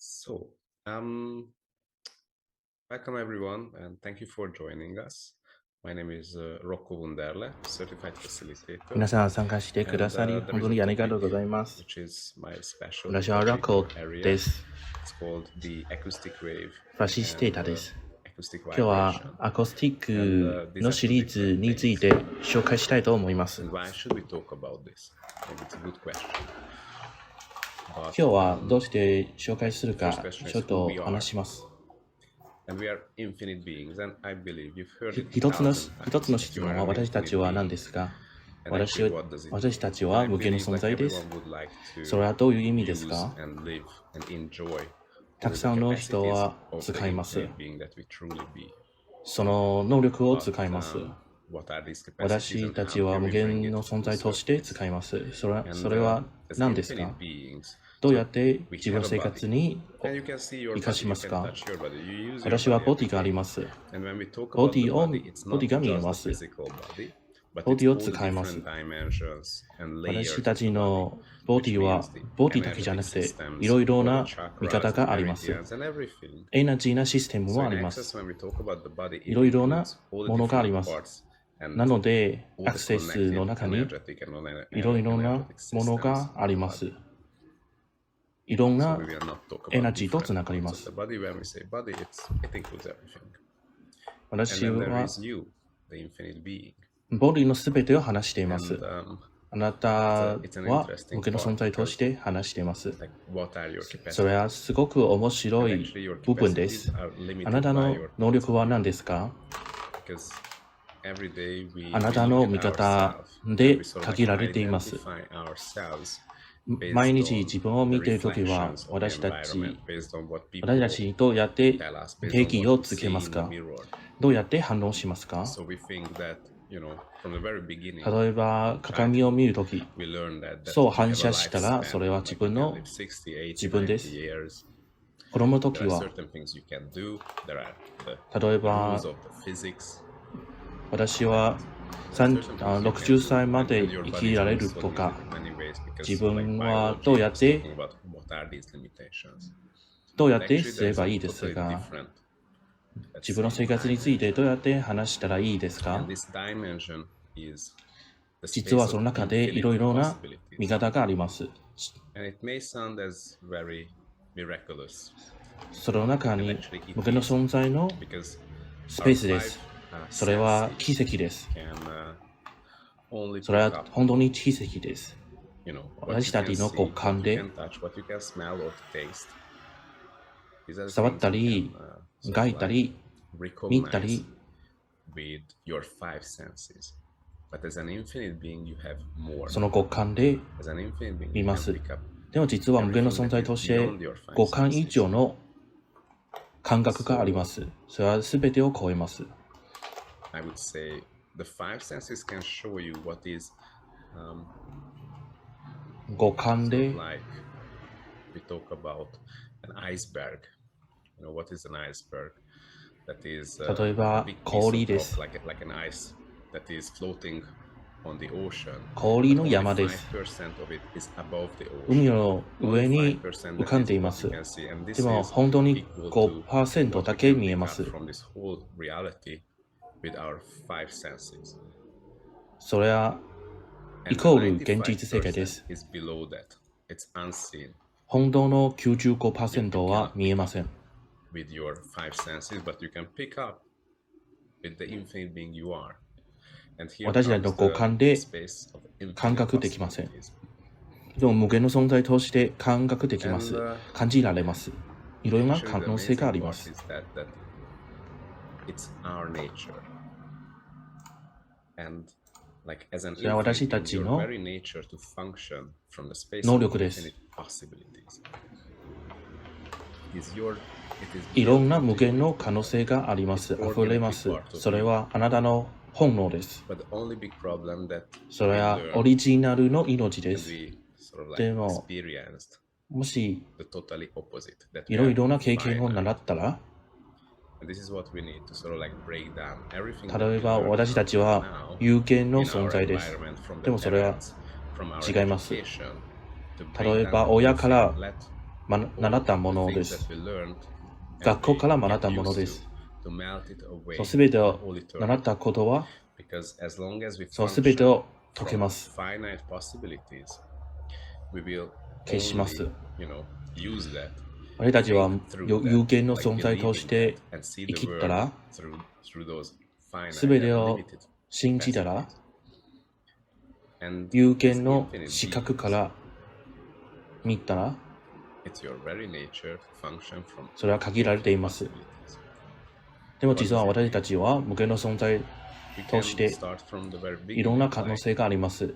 So, um, welcome everyone, and thank you for joining us. My name is Rocco Wunderle, Certified Facilitator. 皆さん参加してくださり、本当にありがとうございます。私はラコです。ファシステータです。今日はアコースティックのシリーズについて紹介したいと思います。今日はどうして紹介するかちょっと話します。一つの質問は私たちは何ですか？私たちは無限の存在です。それはどういう意味ですか？たくさんの人は使います。その能力を使います。私たちは無限の存在として使います。それは何ですか？どうやって自分の生活に生かしますか？私はボディがあります。ボディが見えます。ボディを使います。私たちのボディはボディだけじゃなくていろいろな見方があります。エナジーなシステムもあります。いろいろなものがあります。なので、アクセスの中にいろいろなものがあります。いろんなエナジーとつながります。私はボディのすべてを話しています。あなたは無限の存在として話しています。それはすごく面白い部分です。あなたの能力は何ですか？あなたの見方で限られています。毎日自分を見ているときは私たちどうやって定義をつけますか？どうやって反応しますか？例えば鏡を見るとき、そう反射したらそれは自分です。子供のときは、例えば私は60歳まで生きられるとか、自分はどうやってすればいいですが、自分の生活についてどうやって話したらいいですか？実はその中でいろいろな見方があります。その中に無限の存在のスペースです。それは奇跡です。それは本当に奇跡です。私たちの五感で触ったり、嗅いだり、見たり、その五感で見ます。でも実は無限の存在として五感以上の感覚があります。それは全てを超えます。五感で例えば氷です。氷の山です。海の上に浮かんでいます。でも本当に 5% だけ見えます。それはイコール現実世界です。本当の 95% は見えません。私たちの五感で感覚できません。でも無限の存在として感覚できます。感じられます。いろいろな可能性があります。それは私たちの能力です。いろんな無限の可能性があります。溢れます。それはあなたの本能です。それはオリジナルの命です。でも、もしいろいろな経験を習ったら、例えば私たちは有限の存在です。でもそれは違います。例えば親から習ったものです。学校から学ったものです。すべてを習ったことは、すべてを解けます。消します。俺たちは有限の存在として生きたら、すべてを信じたら、有限の視覚から見たら、それは限られています。でも実は私たちは無限の存在としていろんな可能性があります。例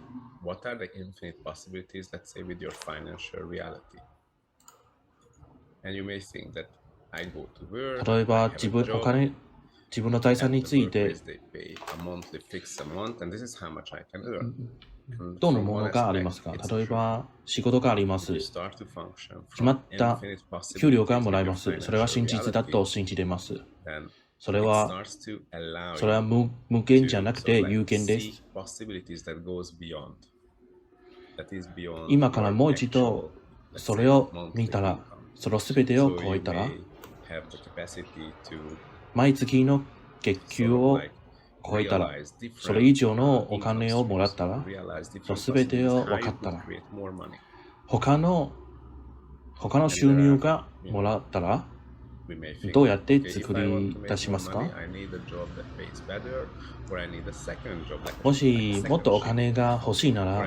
えば自分の財産についてどのものがありますか？例えば仕事があります。決まった給料がもらえます。それは真実だと信じています。それは無限じゃなくて有限です。今からもう一度それを見たら、その全てを超えたら、毎月の月給を超えたら、それ以上のお金をもらったら、そ全てを分かったら、他の収入がもらったら、どうやって作り出しますか？もしもっとお金が欲しいなら、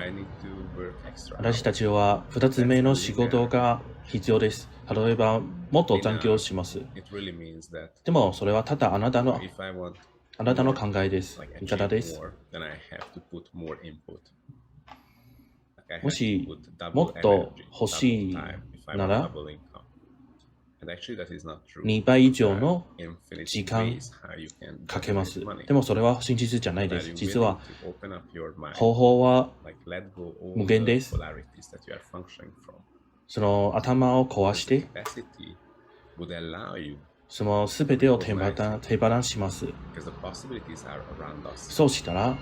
私たちは2つ目の仕事が必要です。例えば、もっと残業します。でも、それはただあなたの考えです。見方です。もしもっと欲しいなら、2倍以上の時間かけます。でもそれは真実じゃないです。実は方法は無限です。その頭を壊して、その全てを手放します。そうしたら、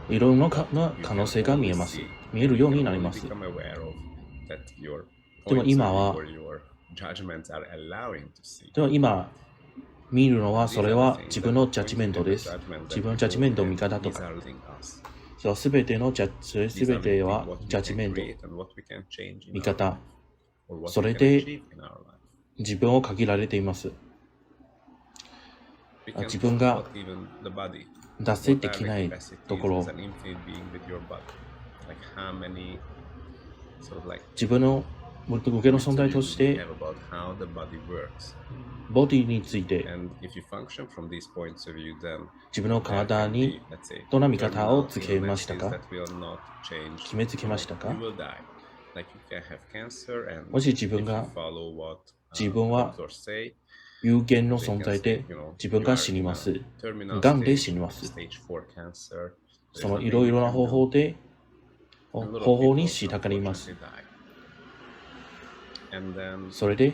いろんな可能性が見えるようになります。でも今見るのは、それは自分のジャッジメントです。自分のジャッジメント見方とか。すべてはジャッジメント、見方。それで自分を限られています。自分が出せできないところ、自分の無限の存在としてボディについて、自分の体にどんな見方をつけましたか？決めつけましたか？もし自分は有限の存在で自分が死にます。がんで死にます。そのいろいろな方法に従います。それで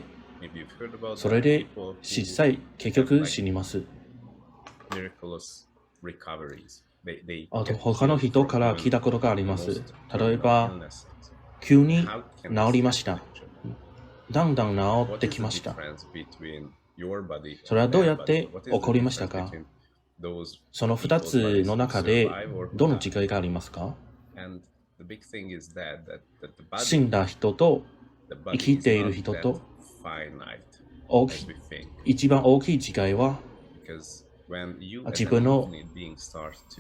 実際結局死にます。他の人から聞いたことがあります。例えば、急に治りました。だんだん治ってきました。それはどうやって起こりましたか？その2つの中でどの違いがありますか？死んだ人と生きている人と一番大きい違いは、自分の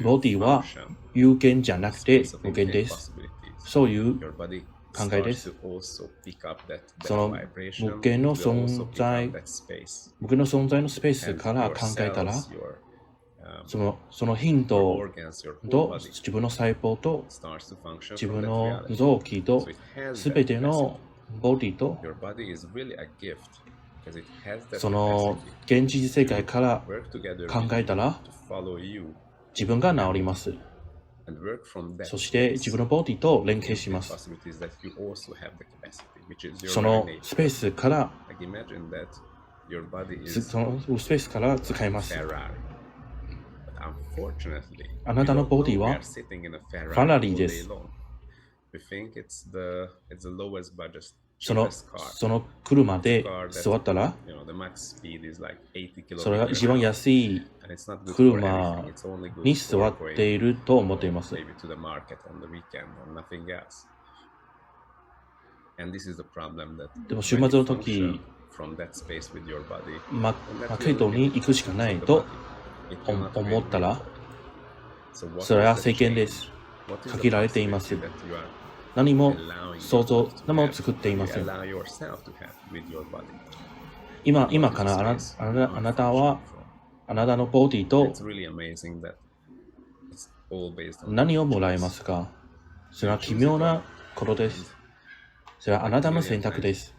ボディは有限じゃなくて無限です。そういう考えです。その無限の存在のスペースから考えたら、その頻度と自分の細胞と自分の臓器と全てのボディと、その現実世界から考えたら自分が治ります。そして自分のボディと連携します。そのスペースから使います。あなたのボディはファラリーです。その車で座ったら、それが一番安い車に座っていると思っています。でも週末の時、マーケットに行くしかないと思ったら、それは制限です。限られています。何も作っていません。今からあなたはあなたのボディと何をもらえますか？それは奇妙なことです。それはあなたの選択です。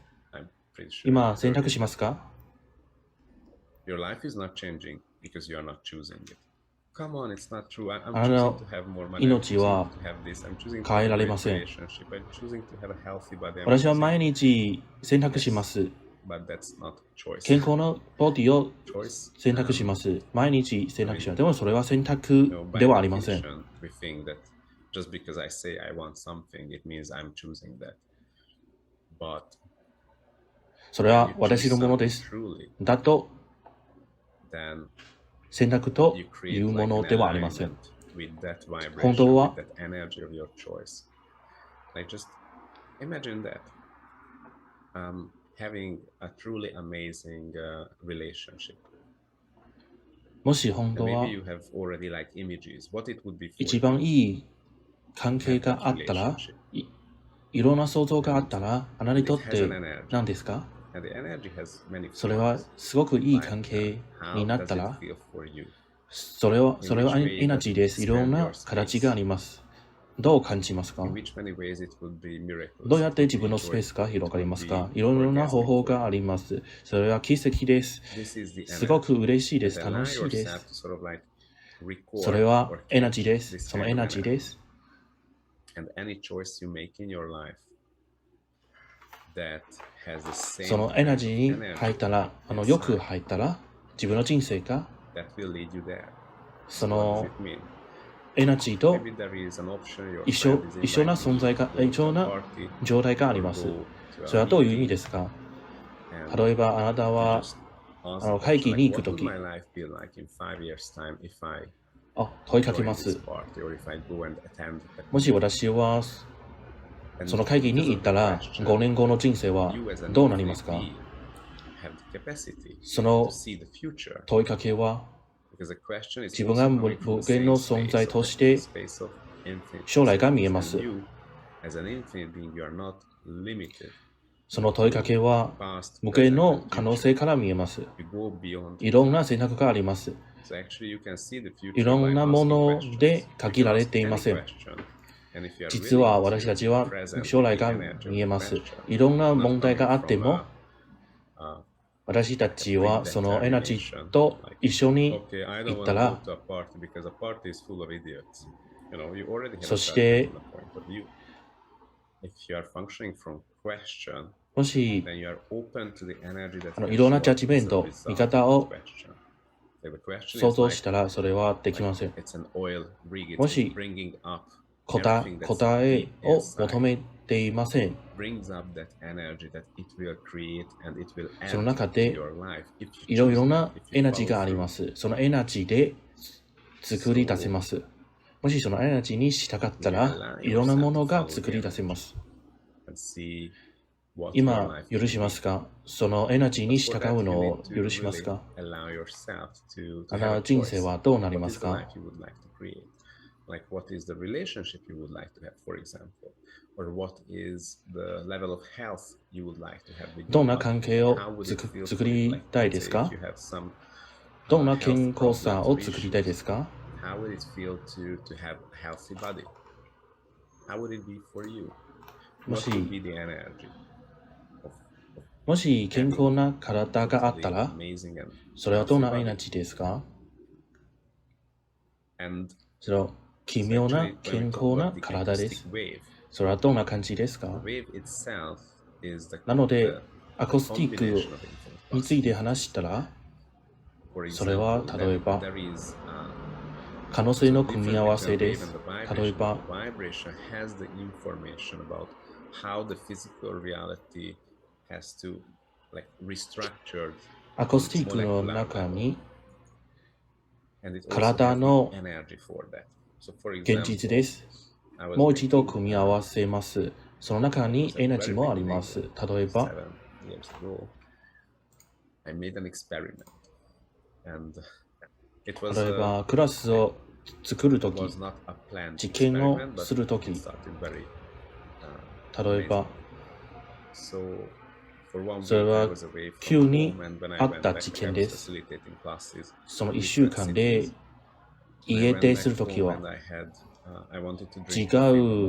今選択しますか？あなたの命は変えられません。私は毎日選択します。健康なボディを選択します。毎日選択します。でもそれは選択ではありません。それは私のものです。だと選択というものではありません。本当はもし本当は一番いい関係があったら、いろんな想像があったら、あなたにとって何ですか？それはすごくいい関係になったら、それはエナジーです。いろんな形があります。どう感じますか？どうやって自分のスペースが広がりますか？いろいろな方法があります。それは奇跡です。すごく嬉しいです。楽しいです。それはエナジーです。そのエナジーです。そのエナジーに入ったら、よく入ったら、自分の人生が、そのエナジーと一緒な存在が、一緒な状態があります。それはどういう意味ですか？例えばあなたは会議に行くとき、問いかけます。もし私はその会議に行ったら、5年後の人生はどうなりますか？その問いかけは、自分が無限の存在として将来が見えます。その問いかけは無限の可能性から見えます。いろんな選択があります。いろんなもので限られていません。実は私たちは将来が見えます。いろんな問題があっても、私たちはそのエナジーと一緒に行ったら、そしてもしいろんなジャッジメント、見方を想像したらそれはできません。もし答えを求めていません。その中でいろいろなエナジーがあります。そのエナジーで作り出せます。もしそのエナジーに従ったらいろんなものが作り出せます。今許しますか？そのエナジーに従うのを許しますか？あなたの人生はどうなりますか？What is the relationship you would like to have, for example? Or what is the level of health you would like to have? どんな関係を作りたいですか？どんな健康さを作りたいですか？ How would it feel to have a healthy body? How would it be for you? What would be the energy? もし健康な体があったら、それはどんなエナジーですか？それは奇妙な健康な体です。それはどんな感じですか？なので、アコースティックについて話したら、それは例えば可能性の組み合わせです。例えば、アコースティックの中に体の現実です。もう一度組み合わせます。その中にエナジーもあります。例えば、クラスを作るとき、実験をするとき、例えば、それは急にあった実験です。その1週間で家出するときは、違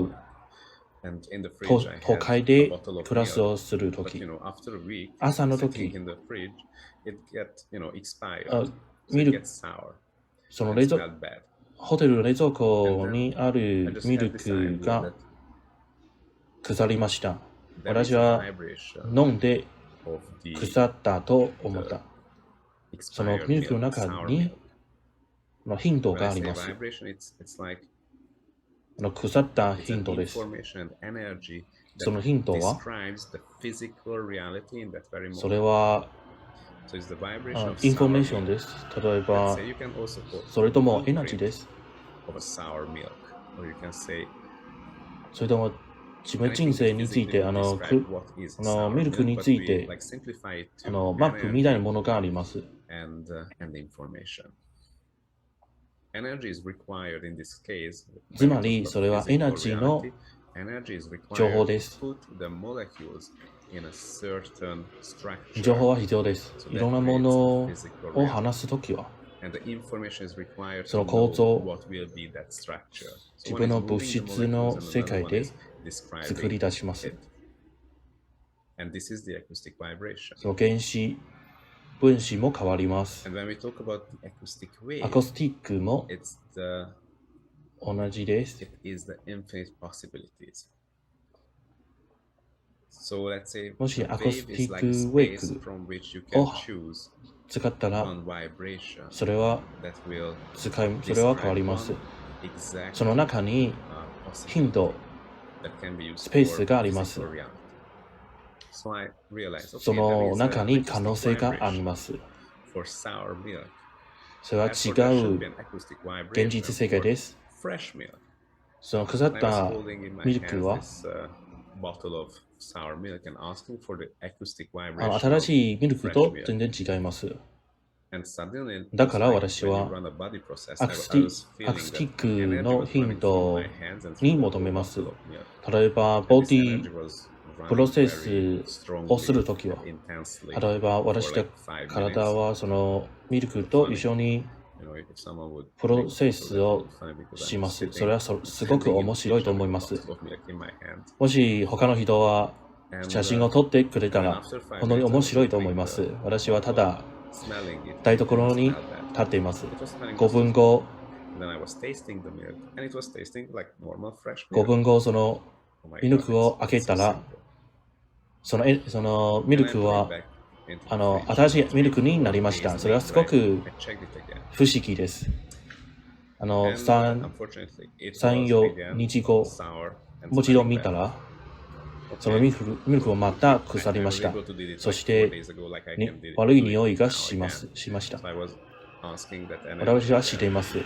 う都会でクラスをするとき、朝のとき、そのホテルの冷蔵庫にあるミルクが腐りました。私は飲んで腐ったと思った。そのミルクの中に頻度があります。腐った頻度です。その頻度は、それはインフォメーションです。例えば、それともエナジーです。それとも自分人生について、ミルクについて、マップみたいなものがあります。つまり、それはエナジーの情報です。情報は必要です。いろんなものを話すときは、その構造、自分の物質の世界で作り出します。その原子、分子も変わります。アコースティックも同じです。もしアコースティックウェイクを使ったら、それは変わります。その中に頻度、スペースがあります。その中に可能性があります。それは違う現実世界です。その腐ったミルクは、新しいミルクと全然違います。だから私はアクスティックの頻度に求めます。例えば、ボディプロセスをするときは、例えば私の体はそのミルクと一緒にプロセスをします。それはすごく面白いと思います。もし他の人は写真を撮ってくれたら本当に面白いと思います。私はただ台所に立っています。5分後、そのミルクを開けたら、そのミルクは新しいミルクになりました。それはすごく不思議です。3、4日後、もう一度見たら、そのミルクをまた腐りました。そして、悪い匂いがしました。私は知っています。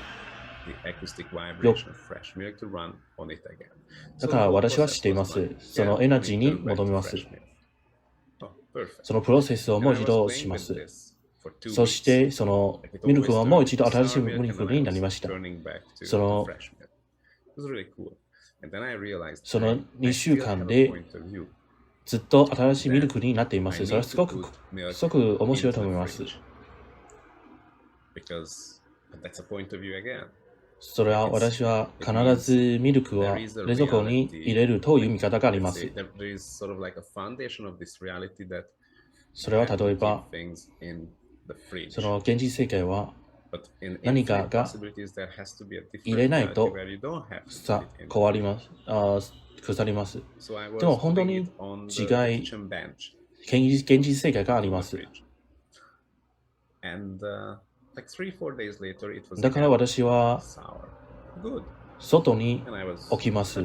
だから私は知っています。そのエナジーに戻ります。そのプロセスをもう一度します。そして、そのミルクはもう一度新しいミルクになりました。その2週間でずっと新しいミルクになっています。それはすごく面白いと思います。それは私は必ずミルクは冷蔵庫に入れるという見方があります。それは例えば、その現実世界は何かが入れないと壊ります。腐ります。でも本当に現実世界があります。だから私は外に置きます。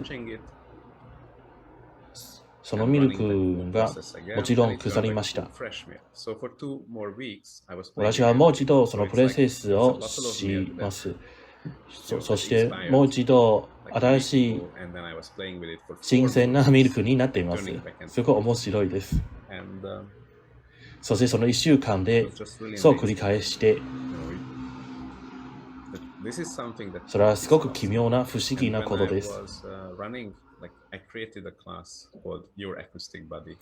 そのミルクがもちろん腐りました。私はもう一度そのプロセスをします。そしてもう一度新しい新鮮なミルクになっています。すごい面白いです。そしてその1週間でそう繰り返して、それはすごく奇妙な不思議なことです。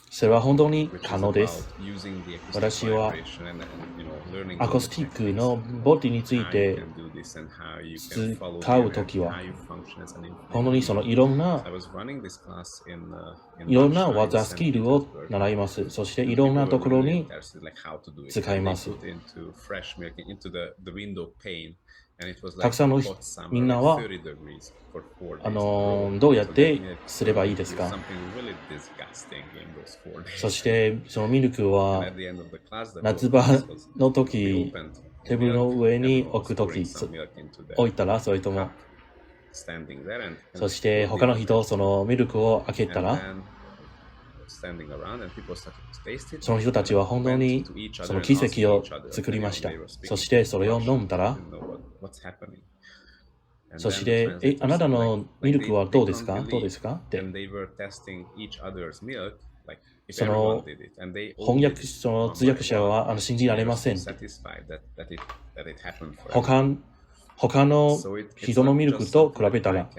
それは本当に可能です。私はアコースティックのボディについて使うときは、本当にそのいろんな技、スキルを習います。そしていろんなところに使います。たくさんのみんなはどうやってすればいいですか？そしてそのミルクは夏場の時テーブルの上に置くとき置いたら、それともそして他の人そのミルクを開けたら、その人たちは本当にその奇跡を作りました。そしてそれを飲んだら、そしてあなたのミルクはどうですかって。その翻訳、その通訳者は信じられません。他の人のミルクと比べたら、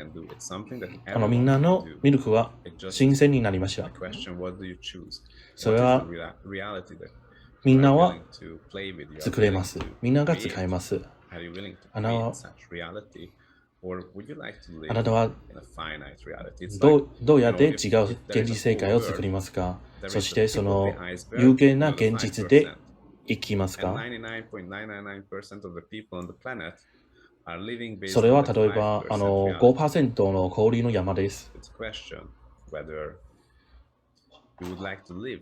みんなのミルクは新鮮になりました。それはみんなは作れます。みんなが使えます。あなたはどうやって違う現実世界を作りますか？そしてその有限な現実で生きますか？それは例えば5% の氷の山です。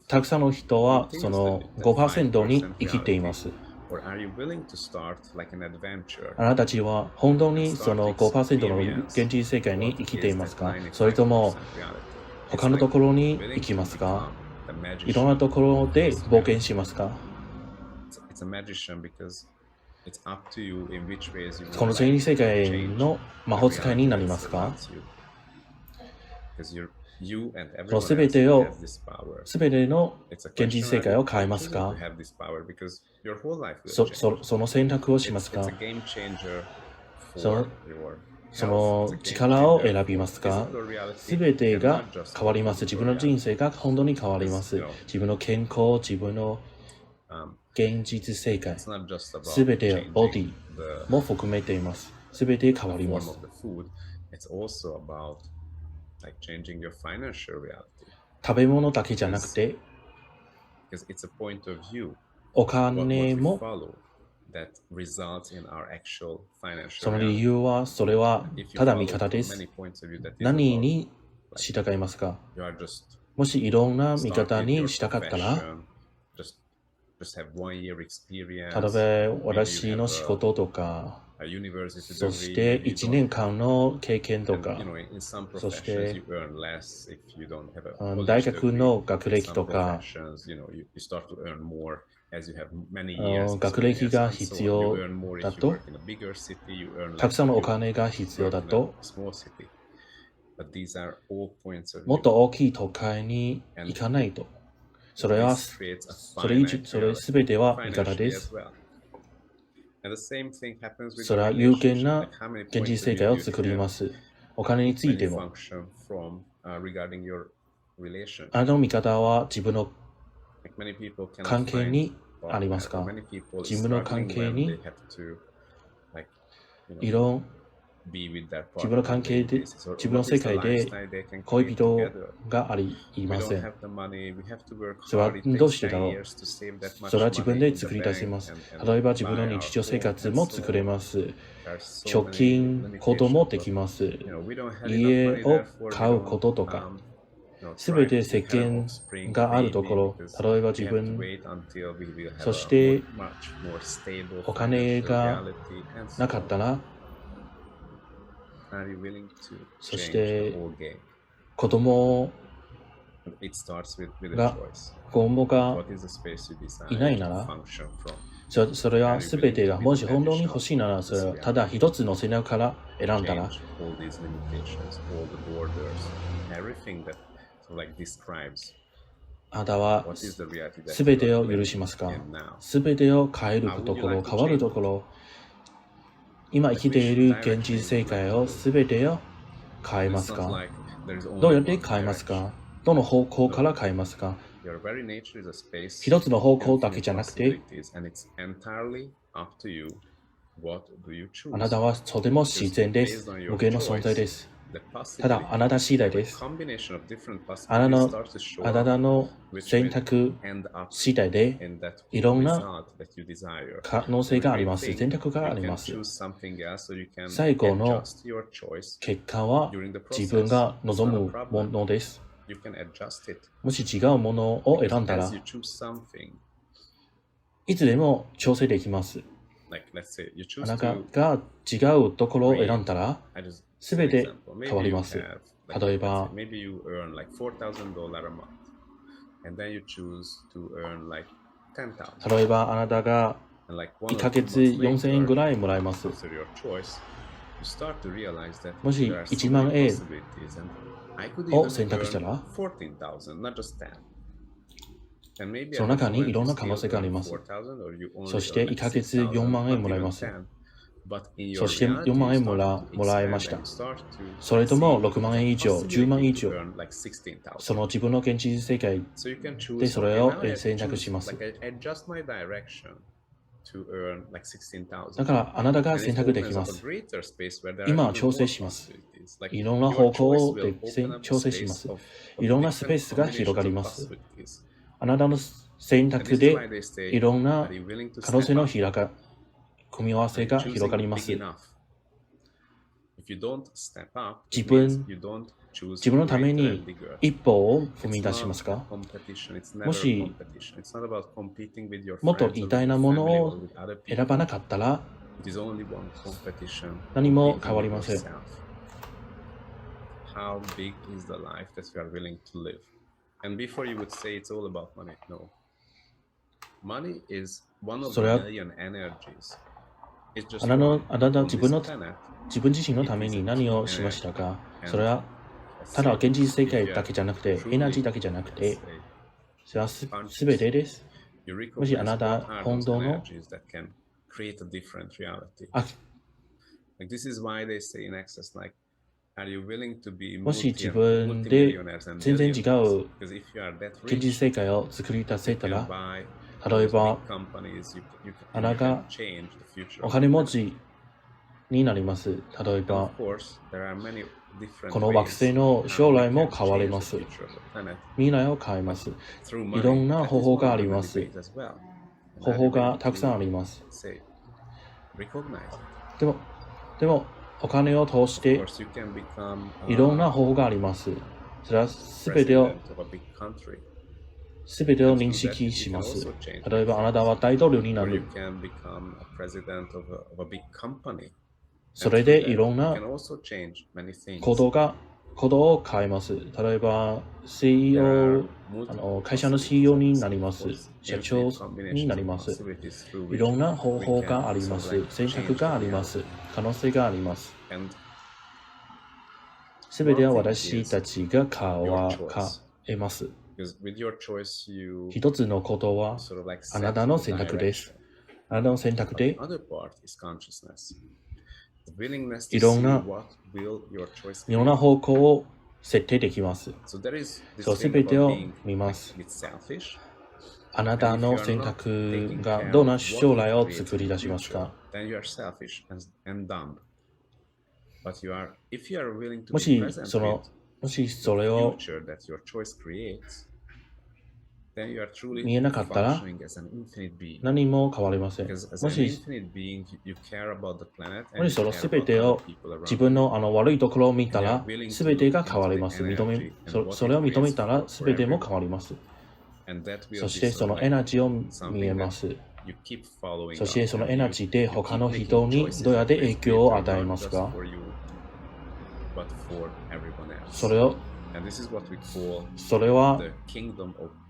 たくさんの人はその 5% に生きています。あなたたちは本当にその 5% の現実世界に生きていますか？それとも他のところに行きますか？いろんなところで冒険しますか？この現実世界の魔法使いになりますか？すべての現実世界を変えますか？その選択をしますか？その力を選びますか？すべてが変わります。自分の人生が本当に変わります。自分の健康、自分の現実世界、すべてボディも含めています。すべて変わります。食べ物だけじゃなくて、お金も、その理由は、それはただ見方です。何に従いますか？もしいろんな見方にしたかったら、例えば私の仕事とか、そして1年間の経験とか、そして大学の学歴とか、学歴が必要だと、たくさんのお金が必要だと、もっと大きい都会に行かないと。それすべては味方です。それは有限な現実世界を作ります。お金についても。あなたの見方は自分の関係にありますか？自分の関係に自分の関係で、自分の世界で恋人がいません。それはどうしてだろう？それは自分で作り出せます。例えば自分の日常生活も作れます。貯金、子供できます。家を買うこととか。すべて石鹸があるところ、例えば自分、そしてお金がなかったら、そして子供がいないなら、それは全てがもし本当に欲しいなら、それはただ一つの背中から選んだら、あなたは全てを許しますか？全てを変えるところ、変わるところ、今生きている現実世界を全てを変えますか？どうやって変えますか？どの方向から変えますか？一つの方向だけじゃなくて、あなたはとても自然です。無限の存在です。ただ、あなた次第です。あなたの選択次第で、いろんな可能性があります。選択があります。最後の結果は自分が望むものです。もし違うものを選んだら、いつでも調整できます。あなたが違うところを選んだら、すべて変わります。例えば、あなたが1ヶ月4000円ぐらいもらえます。もし1万円を選択したら、その中にいろんな可能性があります。そして1ヶ月4万円もらえます。そして4万円もらえました。それとも6万円以上、10万円以上、その自分の現実世界でそれを選択します。だからあなたが選択できます。今は調整します。いろんな方向で調整します。いろんなスペースが広がります。あなたの選択でいろんな可能性の組み合わせが広がります。自分のために一歩を踏み出しますか？もしもっと偉大なものを選ばなかったら何も変わりません。それはあなた自分自身のために何をしましたか？それはただ現実世界だけじゃなくて、エナジーだけじゃなくて、それはすべてです。もしあなた本当のもし自分で全然違う現実世界を作り出せたら、例えばあなたがお金持ちになります。例えばこの惑星の将来も変わります。未来を変えます。いろんな方法があります。方法がたくさんあります。でもお金を通していろんな方法があります。それは全てを認識します。例えばあなたは大統領になる。それでいろんな行動を変えます。例えば CEO、会社の CEO になります。社長になります。いろんな方法があります。選択があります。可能性があります。すべては私たちが変えます。一つのことはあなたの選択です。あなたの選択でいろんな方向を設定できます。すべてを見ます。あなたの選択がどんな将来を作り出しますか？もしそれを見えなかったら何も変わりません。もしその全てを自分の悪いところを見たら全てが変わります。それを認めたら全ても変わります。そしてそのエナジーを見えます。そしてそのエナジーで他の人にどうやって影響を与えますか？それは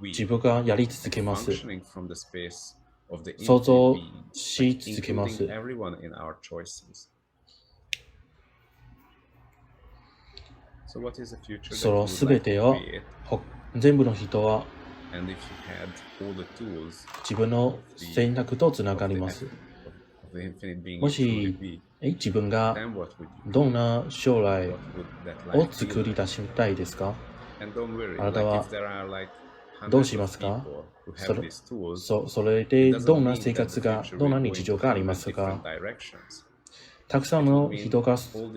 自分がやり続けます。想像し続けます。そのすべてを全部の人は自分の選択とつながります。もし自分がどんな将来を作り出したいですか？あなたはどうしますか？それでどんな生活が、どんな日常がありますか？たくさんの人が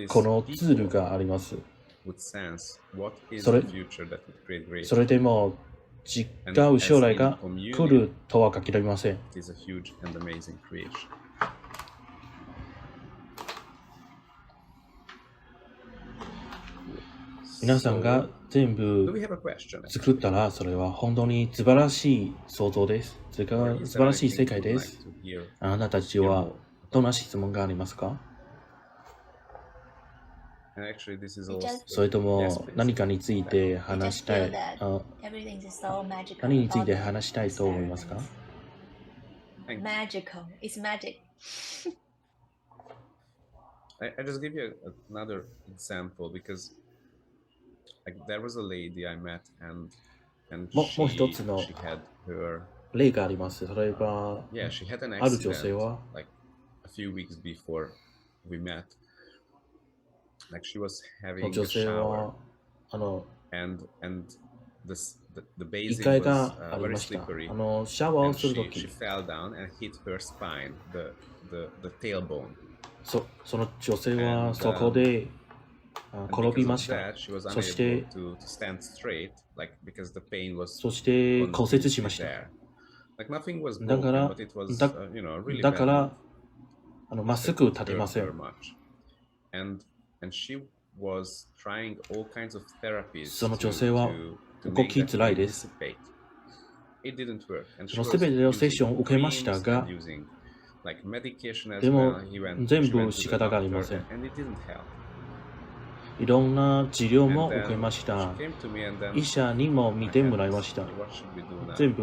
このツールがあります。それでも違う将来が来るとは限りません。皆さんが全部作ったら、それは本当に素晴らしい想像です。それから素晴らしい世界です。あなたたちはどんな質問がありますか？それとも何かについて話したい、何について話したいと思いますか？ Magical. It's magic. I just give you another example because there was a lady I met and もう一つの she had her 例があります。それは、she had an ある女性 accident は、like a few weeks before we met. Like she was having a 女性 shower は、and the 一 basin 階 was があり very ました。 slippery シャワーを and すると she き、 fell down and hit her spine, the tailbone. その女性はそこで And 転び because ま of した。 that, she was そし unable て、 to stand straight, like because the pain was そして骨折 constantly しました。 there. Like nothing was だか broken, ら、 but it was だ really だか bad. ら、まっすぐ It 立てま hurt せ her ん。 much. And she was trying all kinds of therapies その女性は to 動 make き that づらい pain です。 dissipate. It didn't work. And そ she の was すべてのセッ using ションを受けました creams が and、using like medication で as も well. She 全 went 部 to 仕 the 方がありま doctor せん。 and it didn't help. いろんな治療 And も受け then ました she。came to me and then 医者にも見てもらいました。 what should we do now? 全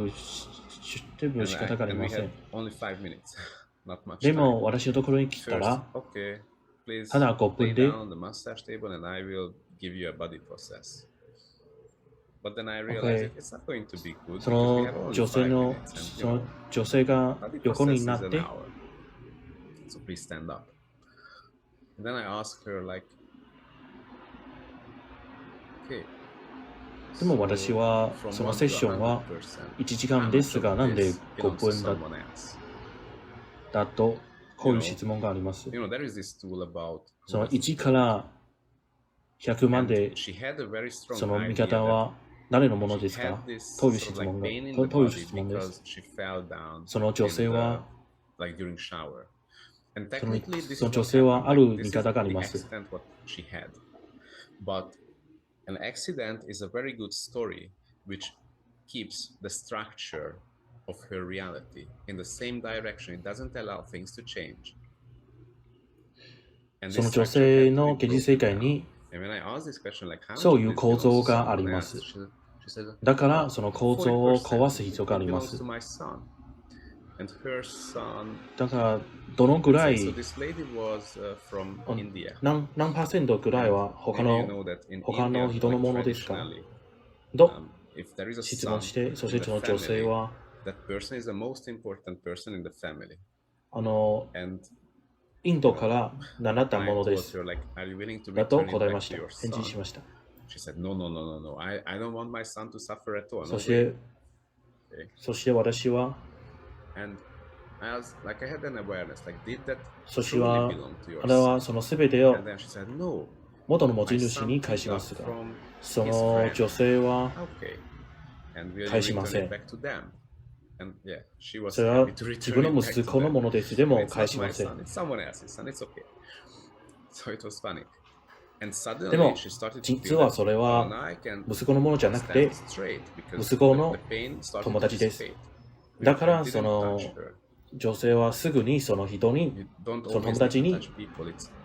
部仕方があり And ま we せ had ん。 only 5 minutes, not much で time. も私のところに来た First, ら、 okay, please ただ5 lay 分で down on the massage table and I will give you a body process. But then I realized Okay. it's not going to be good そ because we の have only 女性 5の minutes. And, その女性が body 横 process に is なっ an て、 hour. So please stand up. And then I asked her like, okay. でも私は From その 1セッションは to 1時間 100%, ですが、 how なん much で of this 5 belongs to 分 someone else? だと、こういう質問があります。 There is this tool about その who has 1から100ま and で she had a very strong その見 idea 方 that は誰のもの she ですか had this という sort 質 of like 問が、 pain in と the いう body 質問です。 because she fell down その女性 in は the, like during shower. And その technically this そ is の what 女性は happened. あ Like, る this 見 is 方があ the ります。 accident what she had. But an accident is a very good story which keeps the structure of her reality in the same direction. It doesn't allow things to change. And そ this の女 structure 性 had to の be 現実世 broken 界 down. に And when I asked this question, like, how そう much い of う this 構 belongs 造 to があり someone ま else? す。 She said, だからその構造を壊す 40%. 必要があ It りま belongs す to。my son. And her son. だからどのぐら So い、 this lady was from India. 何%ぐらいは他 Maybe you の know that in 他 India, の人の like ものですか traditionally, と if there is a 質 son 問して、そし in て the その女性 family, は that person is the most important person in the family. イ And ンドから習った when も I ので told す。 her, like, are you willing to だと return it 答え back まし to た。 your 返事し son? ました。 She said, no, no, no, no, no. I don't want my son to suffer at all. そ No し way. て、 Okay. そして私は、 And I was like, I had an awareness, like, did that そし truly は、 belong to your あれ son? はそのすべてを And then she said, no. 元の持 My ち主 son に返 picked しま up すが、 from そ his の friend. 女性は Okay. And will you 返しませ return ん。 it back to them? And yeah, she was それは happy to 自 return 分 it の back 息 to 子の them. ものです。で But も it's 返 not し my ません。 son, it's someone else's son. It's okay. So it was funny. And で suddenly も she started to 実 feel は that, それ oh, は now I can 息子のものじゃなく stand て straight because 息子の the pain started 友 to 達です。 dissipate. だから I そ didn't の touch her. 女性はすぐにその人に、その友達に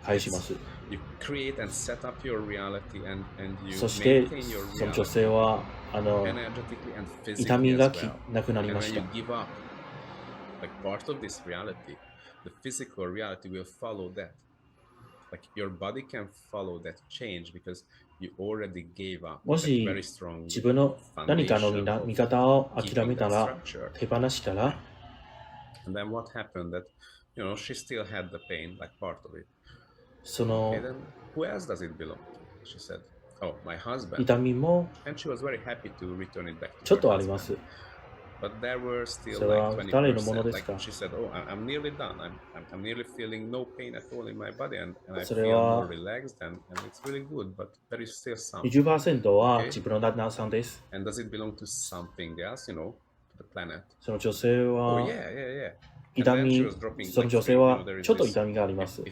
返します。そして、その女性は痛みがなくなりました。Like part of this reality, the physical reality will follow that. Like your body can follow that change because you already gave up. もし自分の何かの見方を諦めたら、手放したら、and then what happened that, she still had the pain, like part of it. その Okay, then who else does it belong to? She said, oh, my husband. 痛みも And she was very happy to return it back to ちょっと her あります。 But there were still それは like 誰のもの 20%. ですか Like she said, oh, I'm nearly done. I'm nearly feeling no pain at all in my body, and I そ feel れは more relaxed, and it's really good. But there is still some. 20% は自分の旦那さんです。And does it belong to something else, to the planet? その女性 Oh は yeah. 痛 And then she み was dropping その like 女性 three, は there is ちょっと this. 痛みがあります。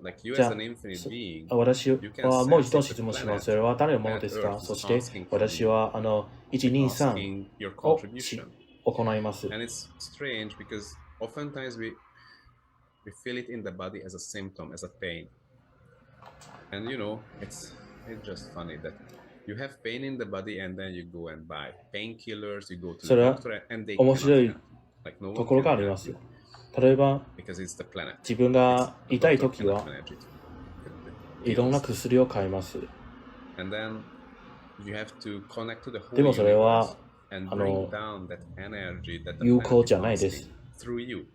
Like you じゃ as あ an infinite being, 私 you can はもう一 sense 度 that 質 the 問します。 planet, それは誰のものですか planet そ Earth し is て asking for 私は123 asking your を contribution. 行います。 And it's strange because oftentimes we feel it in the body as a symptom, as a pain. And it's just funny that you have pain in the body and then you go and buy painkillers, you go to そ the れは doctor and they 面 cannot 白い help. Like no と one ころ can があり help ます。 you 例えば because it's the planet. 自分 It's が the 痛い doctor とき cannot は manage it. いろんな薬を買います。 And then you have to connect to the で whole もそれは universe and bring down that energy that the 有 planet 効 is じゃないです。 asking through you.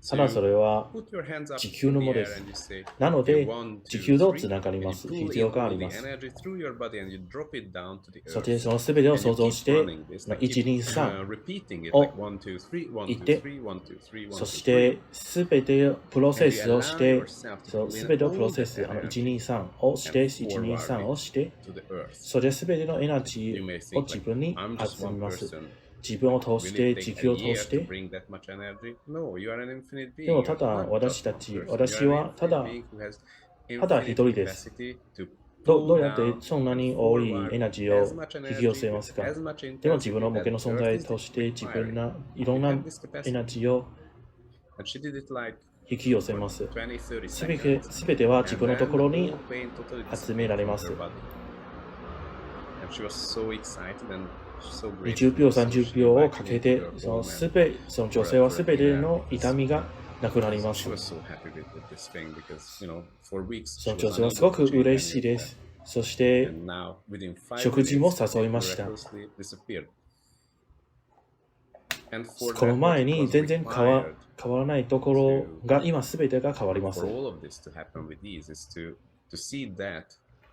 ただそれは Put your hands up 地球の in も the ので air す。 and you say, なの okay, で 1, 地 2, 球と 3, つながり and you ます。 pull 必要 in があ all り the ます。 energy through your body and you drop it down to the そ earth. してそのすべてを And 想 you 像 keep して running this, like keep 123 repeating it を like 1, 2, 3, 1, 言っ 2, て、 3, 1, 2, 3, 1, そ 2, し 3. てすべてプロセスをし And て you allow yourself to そう pull す in べてを all プロ that セス energy 123をして and forward 123 it をして to the earth. それすべてのエナジ You ー may を think 自 like, 分に I'm just 集め one ます。 person. 自分を通 Will し it て take 地 a 球を通 year し to て bring that much energy? No, you are an infinite で being. も You're ただ not 私 just た one ち person. 私 You are は an ただ infinite being who has ただ一 infinite 人です。 capacity to ど pull うやって down そんな and に多い forward エナジー as を much 引き寄 energy せま with すか as much でも自分 intensity の無 that 限の the 存 earth 在 is として自分 requiring. いろん You な have this エナ capacity. ジーを And she did it like 引き寄せ for ます。 20, 30すべ seconds. すべては自 And 分の then と the ころに whole pain totally 集めら disappeared れ from ます。 her body. And she was so excited and so 20 grateful. 秒、 So 30 she 秒を invited か me け to て her その home その女性はすべての痛みがなくなりま and す she。was so happy with this thing because, for weeks そ she の女 was 性はす unable ご to く change 嬉し any い of で that. す。そして And now, within 5食事も minutes, 誘い it ました。 miraculously disappeared. And for この that, 前 what に was 全然変わ required らないところが今すべてが変わりま for す。 all of this to happen with ease is to see that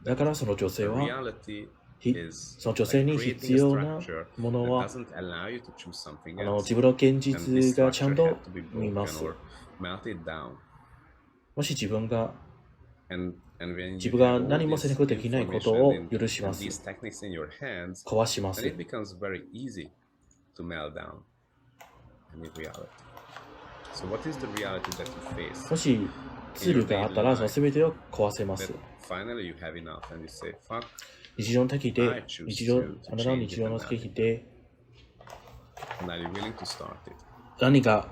だからその女 the 性は reality ひ is その女 like 性に creating 必 a 要な structure もの that は doesn't allow you to choose something 自 else. 分の現 And 実 this がちゃん structure と had to be 見ま broken す。 or melted down. もし自分が And when 自 you 分が have all 何も this 選択できないこと information を and 許しま and す。 these techniques in your hands, 壊しま then す。 it becomes very easy to melt down in reality. So what is the reality that you face? もしツールがあったらその全てを壊せます。 That finally you have enough and you say, fuck, 日常的で、あなたの日常の時で and are you willing to start it? 何か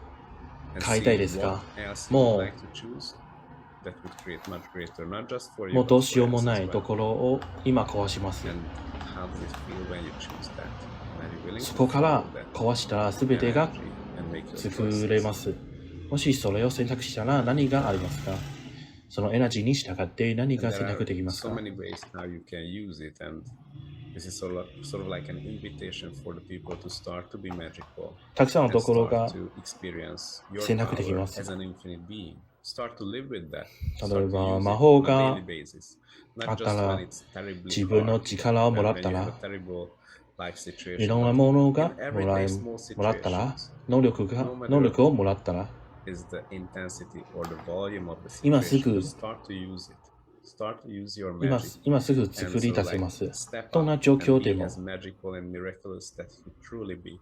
And 買いたい see ですか what else も you う would like to choose that would create much greater, not just for you, もう but どうしよう for も us な as いと well. ころを今壊します。 And how does it feel when you choose that? And are you willing そ to こから follow that 壊したら全てが energy and make your 作れま choices? す。もしそれを選択したら何がありますか？そのエナジーに従って何 And が there 選択 are できます so か？ many ways how you can use it, and this is sort of like an invitation for the people to start to be magical たくさんの and ところ start が to experience your 選択でき power ます。 as an infinite being. Start to live with that. 例え Start to ば use 魔 it 法 on が a daily basis. あ Not った just ら when it's terribly 自分の hard, 力をもらっ when た you have ら a terrible life い situation, ろんな but ものが in も everyday small らったら situations, 能 no 力 matter をもらったら is the intensity or the volume of the 今す situation, ぐ start to use it. Start to use your 今 magic. 今すぐ And 作り so 出せ like ます。 step どん up な状 and 況で be も as magical and miraculous that you truly be.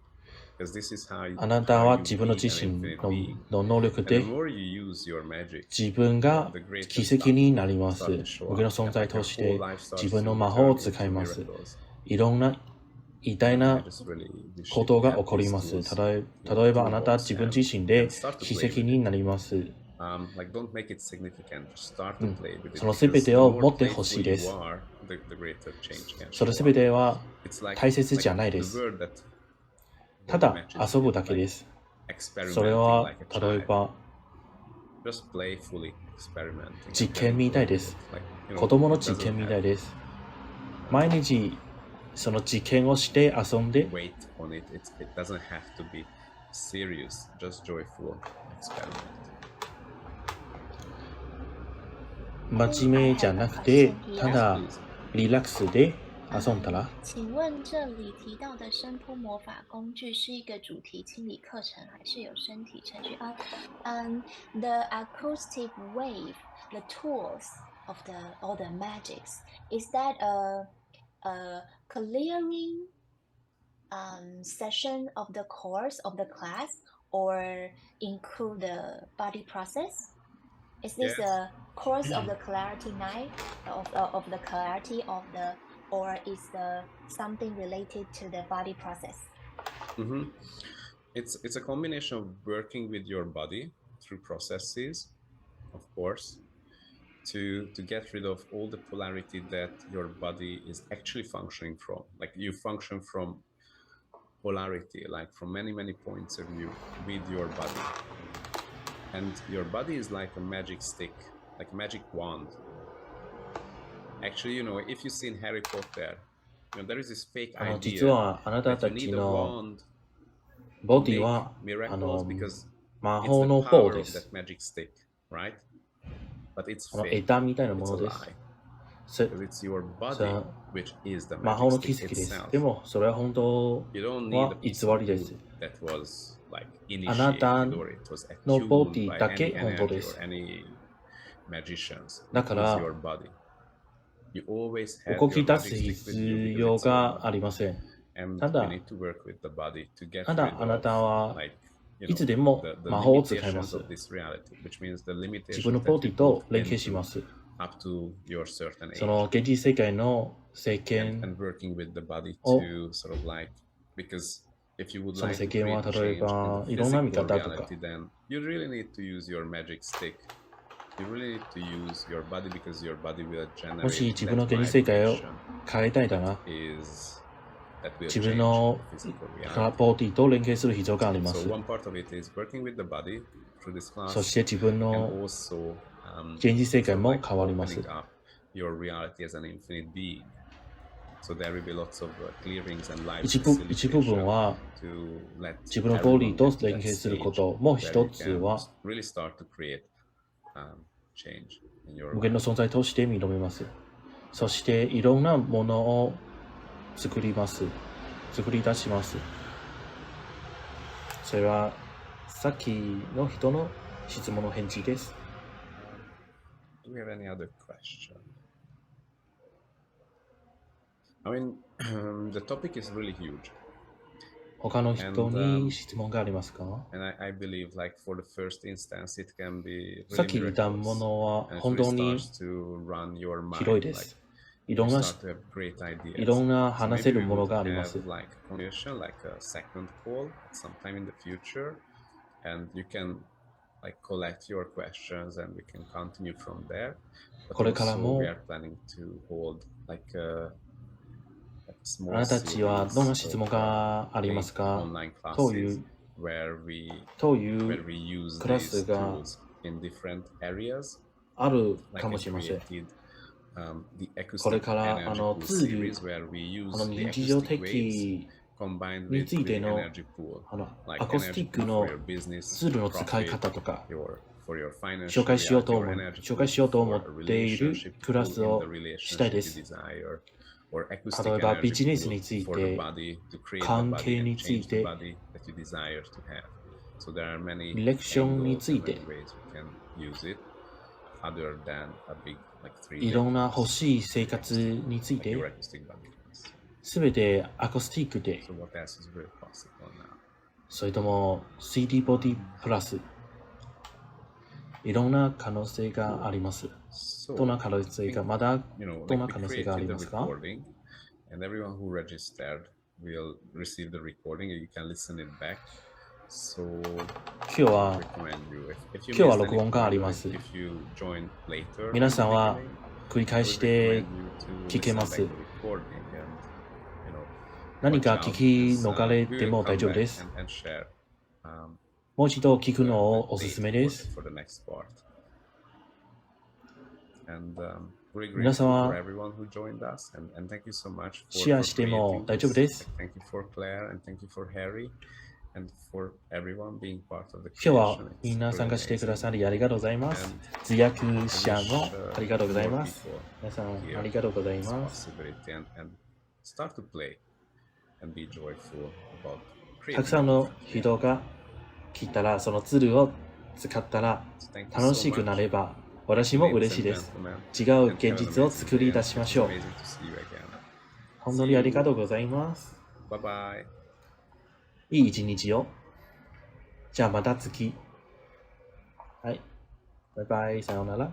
Because this is how you, あなたは how you 自分の be 自 an 身 infinite being. の能力 And で the more you use your magic, 自分が the greater 奇 stuff 跡になります。 start to show 僕の up. 存在 Like your として whole life starts 自分の to 魔法を turn 使い into ます。 miracles. いろんな偉大なことが起こります。例えばあなた自分自身で奇跡になります。そのすべてを持ってほしいです。そのすべては大切じゃないです。ただ遊ぶだけです。それは例えば実験みたいです。子供の実験みたいです。毎日その実験をして遊んで真面目じゃなくてただリラックスで遊んだら请问这里提到的声波魔法工具是一个主题清理课程，还是有身体程序？The acoustic wave, the tools of all the magics, is that a clearing session of the course of the class, or include the body process? Is this a course of the clarity night of the clarity of the, or is the something related to the body process? It's a combination of working with your body through processes, of course, to get rid of all the polarity that your body is actually functioning from. Like you function from polarity, like from many points of view with your body. And your body is like a magic stick, like a magic wand. Actually, if you've seen Harry Potter, there is this fake idea 実はあなたたちのボディは魔法の棒です。枝みたいなものです。魔法の奇跡です。でもそれは本当は偽りです。あなたのボディだけ本当です。だから動き出す必要がありません。ただあなたはいつでも魔法を使います。自分のボディと連携します。その現実世界の制限をその世間は例えばいろんな見方とかもし自分の現実世界を変えたいなら自分のボディと連携する必要があります。そして自分の現実世界も変わります。一部分は自分のボディと連携すること、もう一つは無限の存在として認めます。そしていろんなものを作り出します。それはさっきの人の質問の返事です。Do we have any other question? I mean, the topic is really huge. 他の人に質問がありますか？ I believe, like, for the first instance, it can be さっき言ったものは本当に広いです。いろんな話せるものがあります。これからもあなたたちはどんな質問がありますかというクラスがあるかもしれません。これからツール、日常的についてのアコースティックのツールの使い方とか紹介しようと思っているクラスをしたいです。例えばビジネスについて、関係について、レクションについて、いろんな欲しい生活について、すべてアコースティックで、それとも CD ボディプラス、いろんな可能性があります。どんな可能性がありますか？ will receive the recording. You can listen it back. So 今日は recommend you if 今 you 日は missed 録 any 音があ part り or ます。 if you joined later 皆 in さ the んは beginning, 繰り I 返 would して recommend you to 聞け listen ま back す。 to the recording and何 watch か out 聞き because 逃れ we て will も大 come 丈夫で back す。 and share もう一度聞く the のをおすす date めです。 for the next part. And we're 皆 grateful 様 for everyone who joined us and thank you so much シェアしても creating 大丈夫 this. です。 Thank you for Claire and thank you for Harry and for everyone being part of the 今日は creation. みん It's な参 really 加してくだ amazing. さりありがとうございます。 And 通訳 I 者 wish もありがとうござい more ます。 people 皆さん here ありがとうござい this ます。 possibility and start to play and be joyful about たく creating さん a の different 人 reality. が来たら、そのツールを使ったら Thank you 楽 so しく much. なれば私も Ladies 嬉しい and です。 gentlemen, 違う and 現 have an 実を amazing 作り day. 出しま It し was ょう。 amazing to see you again. 本当にありがとうございます。Bye bye. いい一日を。じゃあまた次。はい。バイバイ。さようなら。